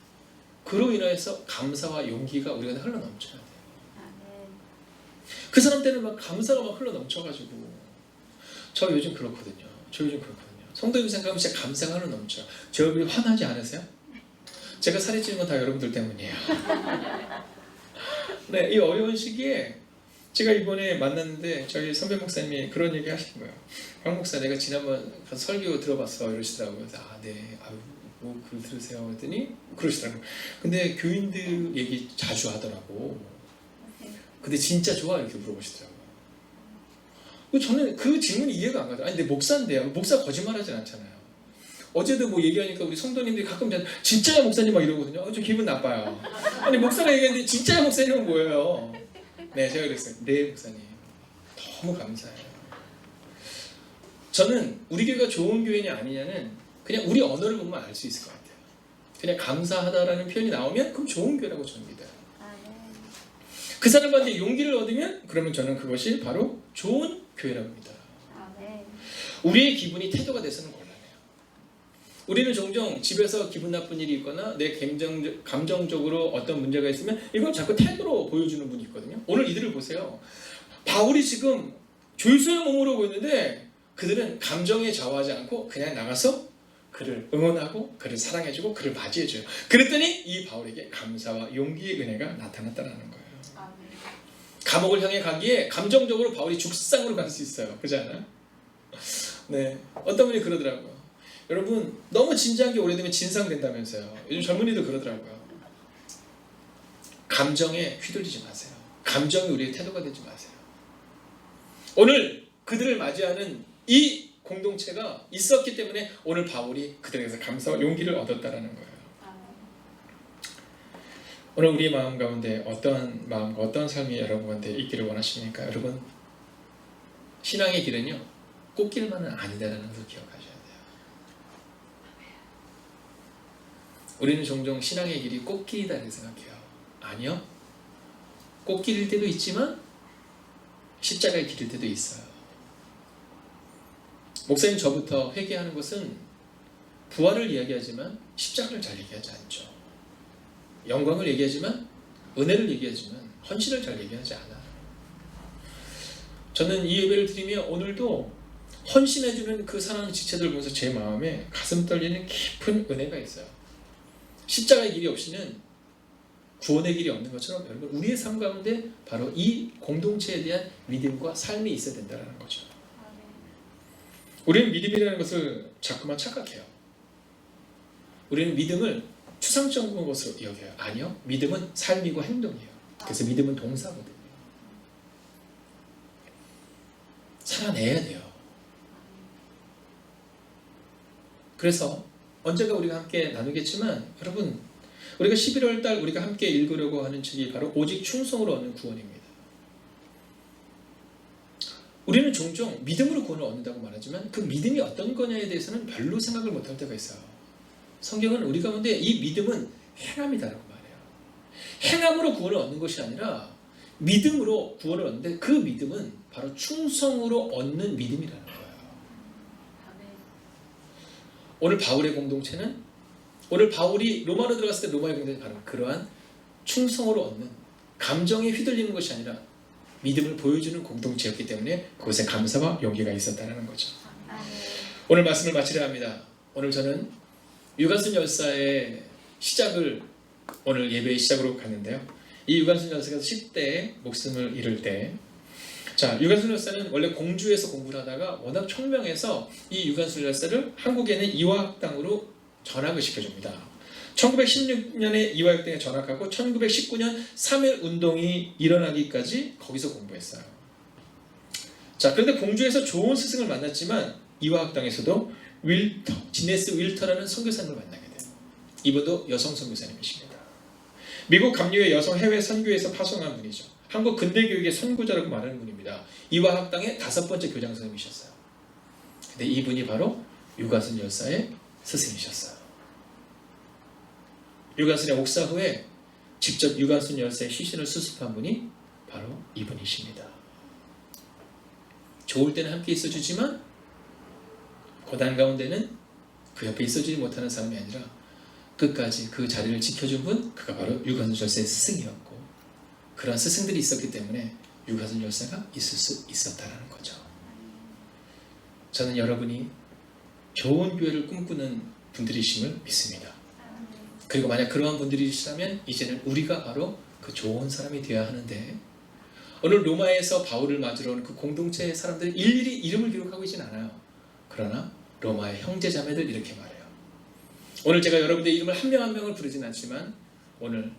그로 인해서 감사와 용기가 우리가 흘러넘쳐야 돼요. 그 사람 때는 막 감사가 막 흘러넘쳐가지고 저 요즘 그렇거든요. 성도님 생각하면 진짜 감사가 흘러넘쳐요. 저 여러분이 화나지 않으세요? 제가 살이 찌는 건 다 여러분들 때문이에요. 네, 이 어려운 시기에 제가 이번에 만났는데 저희 선배 목사님이 그런 얘기 하신 거예요. 황 목사, 내가 지난번 가서 설교 들어봤어 이러시더라고요. 그래서 아, 네, 아유, 뭐 글 들으세요 했더니 그러시더라고요. 근데 교인들 얘기 자주 하더라고. 근데 진짜 좋아 이렇게 물어보시더라고요. 저는 그 질문이 이해가 안 가죠. 아니, 근데 목사인데요. 목사 거짓말하진 않잖아요. 어제도 뭐 얘기하니까 우리 성도님들이 가끔 진짜야 목사님 막 이러거든요. 좀 기분 나빠요. 아니, 목사가 얘기했는데 진짜야 목사님은 뭐예요? 네, 제가 그랬어요. 네, 목사님. 너무 감사해요. 저는 우리 교회가 좋은 교회냐 아니냐는 그냥 우리 언어를 보면 알 수 있을 것 같아요. 그냥 감사하다라는 표현이 나오면 그럼 좋은 교회라고 저는 믿어요. 그 사람한테 용기를 얻으면 그러면 저는 그것이 바로 좋은 교회라고 믿어요. 우리의 기분이 태도가 돼서는 곤란해요. 우리는 종종 집에서 기분 나쁜 일이 있거나 내 감정적으로 어떤 문제가 있으면 이걸 자꾸 태도로 보여주는 분이 있거든요. 오늘 이들을 보세요. 바울이 지금 줄서에 머무르고 있는데 그들은 감정에 좌우하지 않고 그냥 나가서 그를 응원하고 그를 사랑해주고 그를 맞이해줘요. 그랬더니 이 바울에게 감사와 용기의 은혜가 나타났다는 거예요. 감옥을 향해 가기에 감정적으로 바울이 죽상으로 갈 수 있어요. 그렇지 않아요? 네, 어떤 분이 그러더라고요. 여러분 너무 진지한 게 오래되면 진상된다면서요. 요즘 젊은이도 그러더라고요. 감정에 휘둘리지 마세요. 감정이 우리의 태도가 되지 마세요. 오늘 그들을 맞이하는 이 공동체가 있었기 때문에 오늘 바울이 그들에게서 감사와 용기를 얻었다라는 거예요. 오늘 우리의 마음 가운데 어떠한 마음과 어떠한 삶이 여러분 가운데 있기를 원하십니까? 여러분 신앙의 길은요 꽃길만은 아니다라는 것을 기억하셔야 돼요. 우리는 종종 신앙의 길이 꽃길이다 이렇게 생각해요. 아니요. 꽃길일 때도 있지만 십자가의 길일 때도 있어요. 목사님 저부터 회개하는 것은 부활을 이야기하지만 십자가를 잘 얘기하지 않죠. 영광을 얘기하지만 은혜를 얘기하지만 헌신을 잘 얘기하지 않아요. 저는 이 예배를 드리며 오늘도 헌신해주는 그 사랑하는 지체들 보면서 제 마음에 가슴 떨리는 깊은 은혜가 있어요. 십자가의 길이 없이는 구원의 길이 없는 것처럼 여러분 우리의 삶 가운데 바로 이 공동체에 대한 믿음과 삶이 있어야 된다는 거죠. 우리는 믿음이라는 것을 자꾸만 착각해요. 우리는 믿음을 추상적인 것으로 여겨요. 아니요. 믿음은 삶이고 행동이에요. 그래서 믿음은 동사거든요. 살아내야 돼요. 그래서 언젠가 우리가 함께 나누겠지만 여러분 우리가 11월 달 우리가 함께 읽으려고 하는 책이 바로 오직 충성으로 얻는 구원입니다. 우리는 종종 믿음으로 구원을 얻는다고 말하지만 그 믿음이 어떤 거냐에 대해서는 별로 생각을 못할 때가 있어요. 성경은 우리 가운데 이 믿음은 행함이다라고 말해요. 행함으로 구원을 얻는 것이 아니라 믿음으로 구원을 얻는데 그 믿음은 바로 충성으로 얻는 믿음이라는 거예요. 오늘 바울의 공동체는 오늘 바울이 로마로 들어갔을 때 로마의 공동체는 바로 그러한 충성으로 얻는 감정에 휘둘리는 것이 아니라 믿음을 보여주는 공동체였기 때문에 그것에 감사와 용기가 있었다는 거죠. 오늘 말씀을 마치려 합니다. 오늘 저는 유관순 열사의 시작을 오늘 예배의 시작으로 갔는데요. 이 유관순 열사가 10대에 목숨을 잃을 때 유관순 열사는 원래 공주에서 공부를 하다가 워낙 총명해서 이 유관순 열사를 한국에는 이화학당으로 전학을 시켜줍니다. 1916년에 이화학당에 전학하고 1919년 3.1 운동이 일어나기까지 거기서 공부했어요. 그런데 공주에서 좋은 스승을 만났지만 이화학당에서도 지네스 윌터라는 선교사님을 만나게 돼요. 이분도 여성 선교사님이십니다. 미국 감리교회 여성 해외 선교에서 파송한 분이죠. 한국 근대교육의 선구자라고 말하는 분입니다. 이화학당의 5번째 교장 선생님이셨어요. 근데 이분이 바로 유관순 열사의 스승이셨어요. 유관순의 옥사 후에 직접 유관순 열사의 시신을 수습한 분이 바로 이분이십니다. 좋을 때는 함께 있어주지만 고난 가운데는 그 옆에 있어주지 못하는 사람이 아니라 끝까지 그 자리를 지켜준 분, 그가 바로 유관순 열사의 스승이었고 그런 스승들이 있었기 때문에 유관순 열사가 있을 수 있었다는 거죠. 저는 여러분이 좋은 교회를 꿈꾸는 분들이심을 믿습니다. 그리고 만약 그러한 분들이시라면 이제는 우리가 바로 그 좋은 사람이 되어야 하는데 오늘 로마에서 바울을 맞으러 오는 그 공동체의 사람들이 일일이 이름을 기록하고 있지는 않아요. 그러나 로마의 형제자매들 이렇게 말해요. 오늘 제가 여러분들의 이름을 한 명 한 명을 부르진 않지만 오늘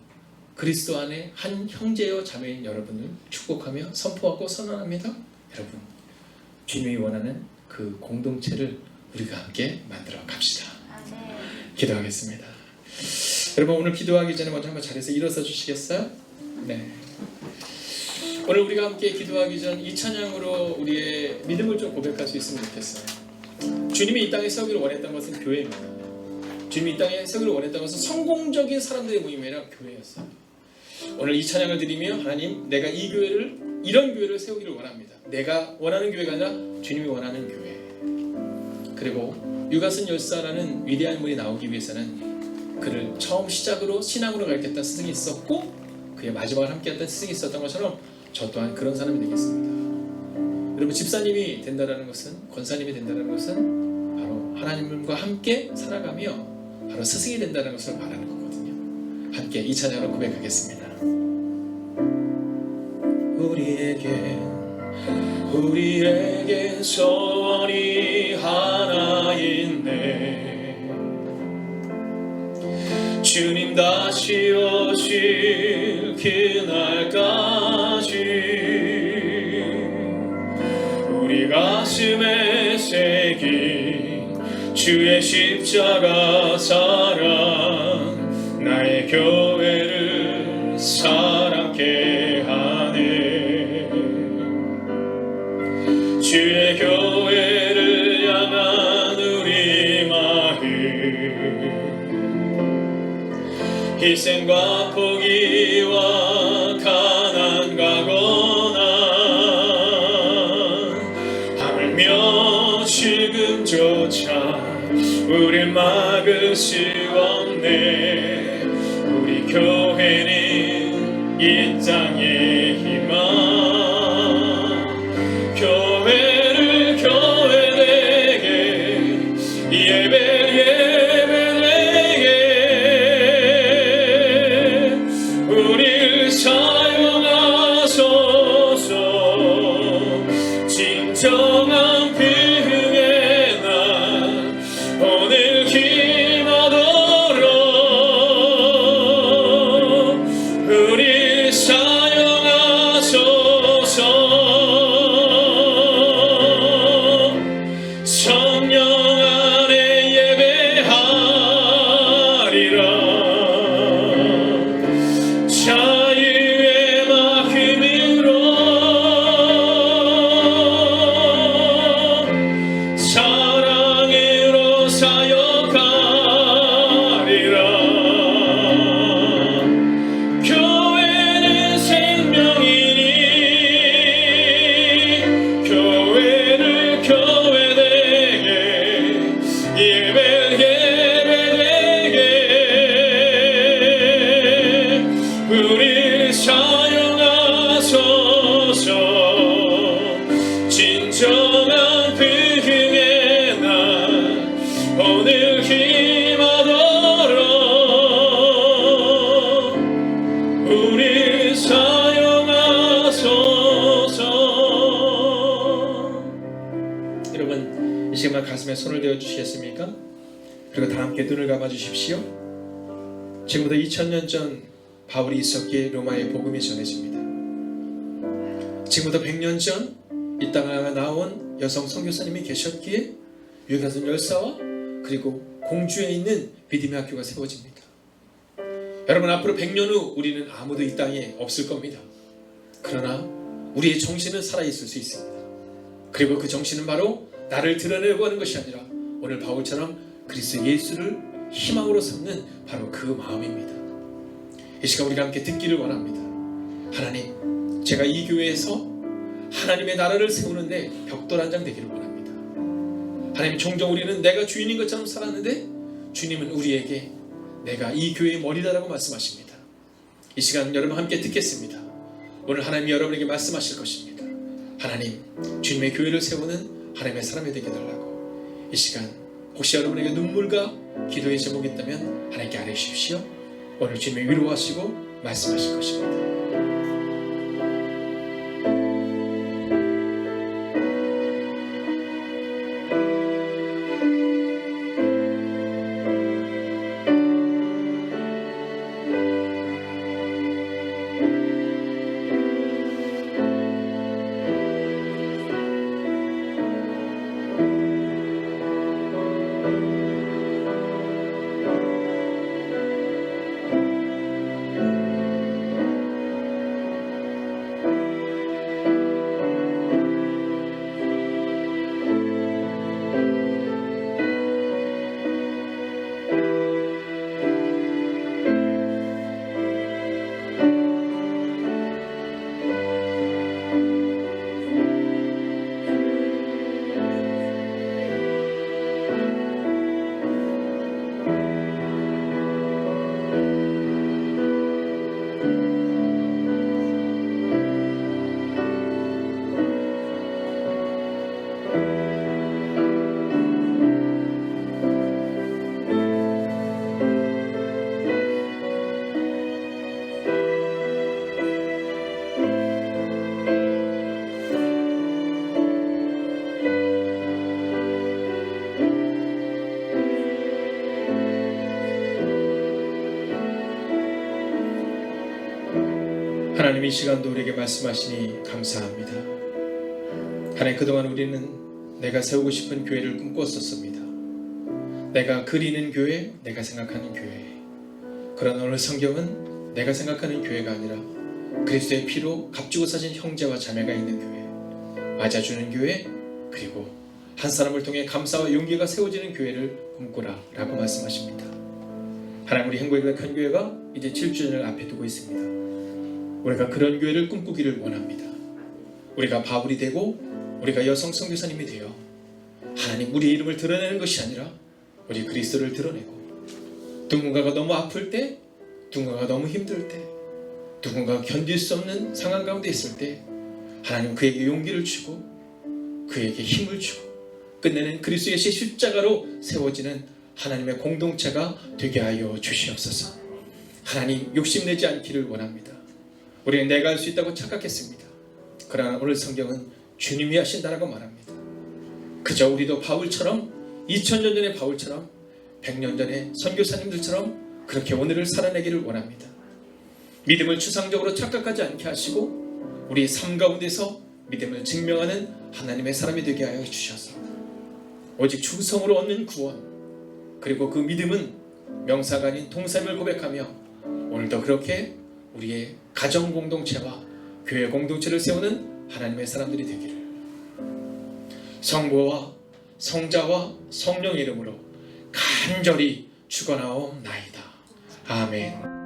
그리스도 안에 한 형제요 자매인 여러분을 축복하며 선포하고 선언합니다. 여러분 주님이 원하는 그 공동체를 우리가 함께 만들어 갑시다. 기도하겠습니다. 여러분 오늘 기도하기 전에 먼저 한번 자리에서 일어서 주시겠어요? 네. 오늘 우리가 함께 기도하기 전 이 찬양으로 우리의 믿음을 좀 고백할 수 있으면 좋겠어요. 주님이 이 땅에 세우기를 원했던 것은 교회입니다. 주님이 이 땅에 세우기를 원했던 것은 성공적인 사람들의 모임이 아니라 교회였어요. 오늘 이 찬양을 드리며 하나님 내가 이 교회를 이런 교회를 세우기를 원합니다. 내가 원하는 교회가 아니라 주님이 원하는 교회. 그리고 유관순 열사라는 위대한 분이 나오기 위해서는 그를 처음 시작으로 신앙으로 가르쳤던 스승이 있었고 그의 마지막을 함께했던 스승이 있었던 것처럼 저 또한 그런 사람이 되겠습니다. 여러분 집사님이 된다는 것은, 권사님이 된다는 것은 바로 하나님과 함께 살아가며 바로 스승이 된다는 것을 말하는 거거든요. 함께 이 찬양으로 고백하겠습니다. 우리에게 소원이 하나 있네. 주님 다시 오실 그날까지 우리 가슴에 새긴 주의 십자가 사랑, 나의 교회를 사랑케 하네. 주의 교회를 향한 우리 마음, 희생과 포기와 가난과 고난, 하물며 지금조차 우릴 막을 수 없네. 우리 교회는 이 땅의 희망, 교회를 교회되게 예배되게 우릴 사용하소서. 진정한 비흥의 날 오늘 기마도록 우릴 사용하소서. 성령 안에 예배하리라. 자유의 마음으로 사랑으로 사역하리라. 교회는 생명이니 교회를 교회되게 예배되게 우릴 사용하소서. 진정한 비흥의 날 오늘 기마도록 우릴 사용하소서. 여러분 이 시간 가슴에 손을 대어 주시겠습니까? 그리고 다 함께 눈을 감아 주십시오. 지금부터 2000년 전 바울이 있었기에 로마의 복음이 전해집니다. 지금부터 100년 전 이 땅에 나온 여성 선교사님이 계셨기에 유교선 열사와 그리고 공주에 있는 믿음의 학교가 세워집니다. 여러분 앞으로 100년 후 우리는 아무도 이 땅에 없을 겁니다. 그러나 우리의 정신은 살아있을 수 있습니다. 그리고 그 정신은 바로 나를 드러내려고 하는 것이 아니라 오늘 바울처럼 그리스도 예수를 희망으로 삼는 바로 그 마음입니다. 이 시간 우리가 함께 듣기를 원합니다. 하나님, 제가 이 교회에서 하나님의 나라를 세우는데 벽돌 한 장 되기를 원합니다. 하나님, 종종 우리는 내가 주인인 것처럼 살았는데 주님은 우리에게 내가 이 교회의 머리다라고 말씀하십니다. 이 시간 여러분 함께 듣겠습니다. 오늘 하나님이 여러분에게 말씀하실 것입니다. 하나님, 주님의 교회를 세우는 하나님의 사람이 되게 달라고. 이 시간 혹시 여러분에게 눈물과 기도의 제목이 있다면 하나님께 알려주십시오. 오늘 주님이 위로하시고 말씀하실 것입니다. 하나님 이 시간도 우리에게 말씀하시니 감사합니다. 하나님, 그동안 우리는 내가 세우고 싶은 교회를 꿈꿨었습니다. 내가 그리는 교회, 내가 생각하는 교회. 그러나 오늘 성경은 내가 생각하는 교회가 아니라 그리스도의 피로 값주고 사신 형제와 자매가 있는 교회, 맞아주는 교회, 그리고 한 사람을 통해 감사와 용기가 세워지는 교회를 꿈꾸라 라고 말씀하십니다. 하나님, 우리 행복의 큰 교회가 이제 7주년을 앞에 두고 있습니다. 우리가 그런 교회를 꿈꾸기를 원합니다. 우리가 바울이 되고 우리가 여성 선교사님이 되어 하나님 우리의 이름을 드러내는 것이 아니라 우리 그리스도를 드러내고, 누군가가 너무 아플 때, 누군가가 너무 힘들 때, 누군가가 견딜 수 없는 상황 가운데 있을 때 하나님 그에게 용기를 주고 그에게 힘을 주고 끝내는 그리스도의 십자가로 세워지는 하나님의 공동체가 되게 하여 주시옵소서. 하나님, 욕심내지 않기를 원합니다. 우리는 내가 할 수 있다고 착각했습니다. 그러나 오늘 성경은 주님이 하신다라고 말합니다. 그저 우리도 바울처럼 2000년 전의 바울처럼 100년 전의 선교사님들처럼 그렇게 오늘을 살아내기를 원합니다. 믿음을 추상적으로 착각하지 않게 하시고 우리 삶 가운데서 믿음을 증명하는 하나님의 사람이 되게 하여 주셔서 오직 충성으로 얻는 구원, 그리고 그 믿음은 명사가 아닌 동사임을 고백하며 오늘도 그렇게 우리의 가정 공동체와 교회 공동체를 세우는 하나님의 사람들이 되기를 성부와 성자와 성령의 이름으로 간절히 축원하옵나이다. 아멘.